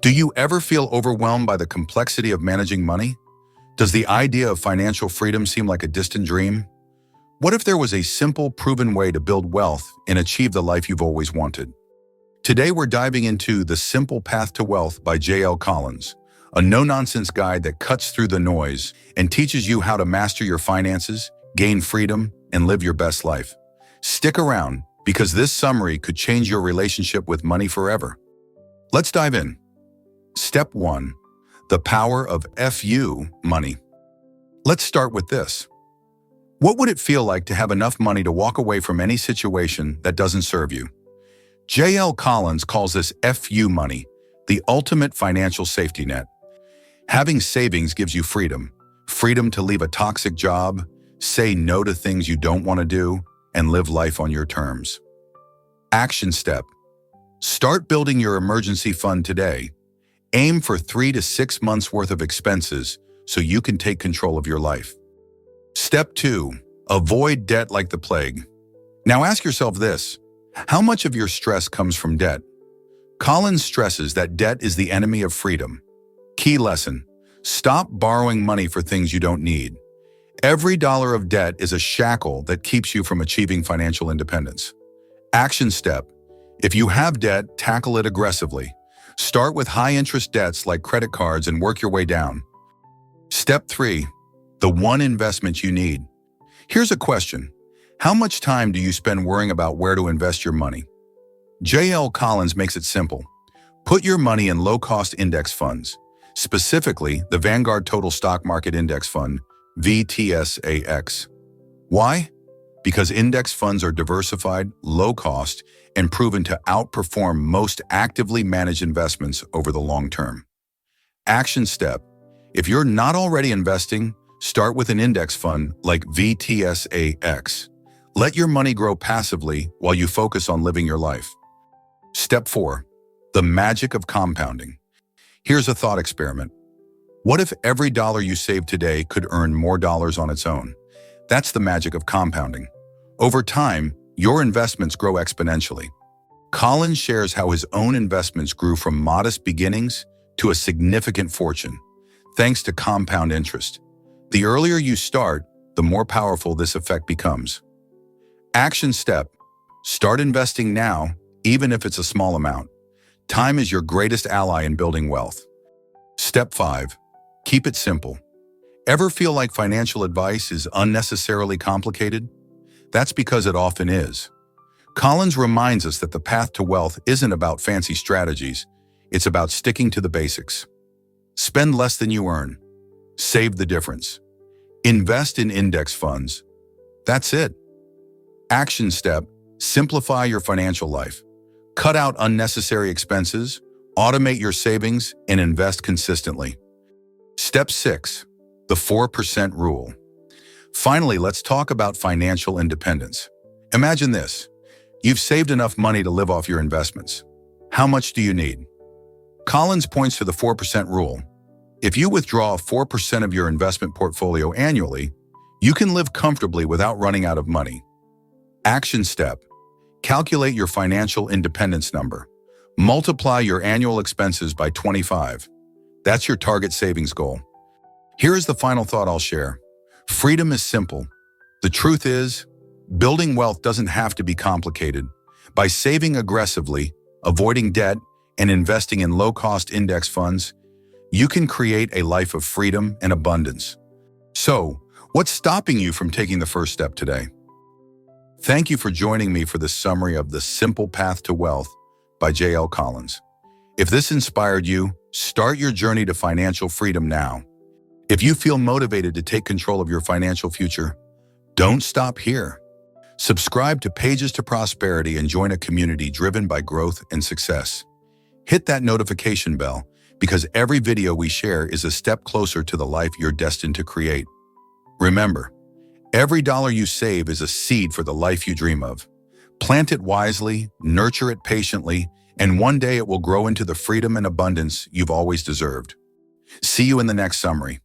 Do you ever feel overwhelmed by the complexity of managing money? Does the idea of financial freedom seem like a distant dream? What if there was a simple, proven way to build wealth and achieve the life you've always wanted? Today we're diving into The Simple Path to Wealth by J.L. Collins, a no-nonsense guide that cuts through the noise and teaches you how to master your finances, gain freedom, and live your best life. Stick around, because this summary could change your relationship with money forever. Let's dive in. Step 1. The power of FU money. Let's start with this. What would it feel like to have enough money to walk away from any situation that doesn't serve you? J.L. Collins calls this FU money, the ultimate financial safety net. Having savings gives you freedom. Freedom to leave a toxic job, say no to things you don't want to do, and live life on your terms. Action step. Start building your emergency fund today. Aim for 3 to 6 months worth of expenses so you can take control of your life. Step 2. Avoid debt like the plague. Now ask yourself this: how much of your stress comes from debt? Collins stresses that debt is the enemy of freedom. Key lesson: stop borrowing money for things you don't need. Every dollar of debt is a shackle that keeps you from achieving financial independence. Action step: if you have debt, tackle it aggressively. Start with high-interest debts like credit cards and work your way down. Step 3. The one investment you need. Here's a question: how much time do you spend worrying about where to invest your money? J.L. Collins makes it simple. Put your money in low-cost index funds, specifically the Vanguard Total Stock Market Index Fund, VTSAX. Why? Because index funds are diversified, low-cost, and proven to outperform most actively managed investments over the long term. Action step: if you're not already investing, start with an index fund like VTSAX. Let your money grow passively while you focus on living your life. Step 4. The magic of compounding. Here's a thought experiment. What if every dollar you save today could earn more dollars on its own? That's the magic of compounding. Over time, your investments grow exponentially. Collins shares how his own investments grew from modest beginnings to a significant fortune, thanks to compound interest. The earlier you start, the more powerful this effect becomes. Action step: start investing now, even if it's a small amount. Time is your greatest ally in building wealth. Step 5. Keep it simple. Ever feel like financial advice is unnecessarily complicated? That's because it often is. Collins reminds us that the path to wealth isn't about fancy strategies, it's about sticking to the basics. Spend less than you earn. Save the difference. Invest in index funds. That's it. Action step: simplify your financial life. Cut out unnecessary expenses, automate your savings, and invest consistently. Step 6. The 4% rule. Finally, let's talk about financial independence. Imagine this. You've saved enough money to live off your investments. How much do you need? Collins points to the 4% rule. If you withdraw 4% of your investment portfolio annually, you can live comfortably without running out of money. Action step: calculate your financial independence number. Multiply your annual expenses by 25. That's your target savings goal. Here is the final thought I'll share. Freedom is simple. The truth is, building wealth doesn't have to be complicated. By saving aggressively, avoiding debt, and investing in low-cost index funds, you can create a life of freedom and abundance. So, what's stopping you from taking the first step today? Thank you for joining me for this summary of The Simple Path to Wealth by J.L. Collins. If this inspired you, start your journey to financial freedom now. If you feel motivated to take control of your financial future, don't stop here. Subscribe to Pages to Prosperity and join a community driven by growth and success. Hit that notification bell, because every video we share is a step closer to the life you're destined to create. Remember, every dollar you save is a seed for the life you dream of. Plant it wisely, nurture it patiently, and one day it will grow into the freedom and abundance you've always deserved. See you in the next summary.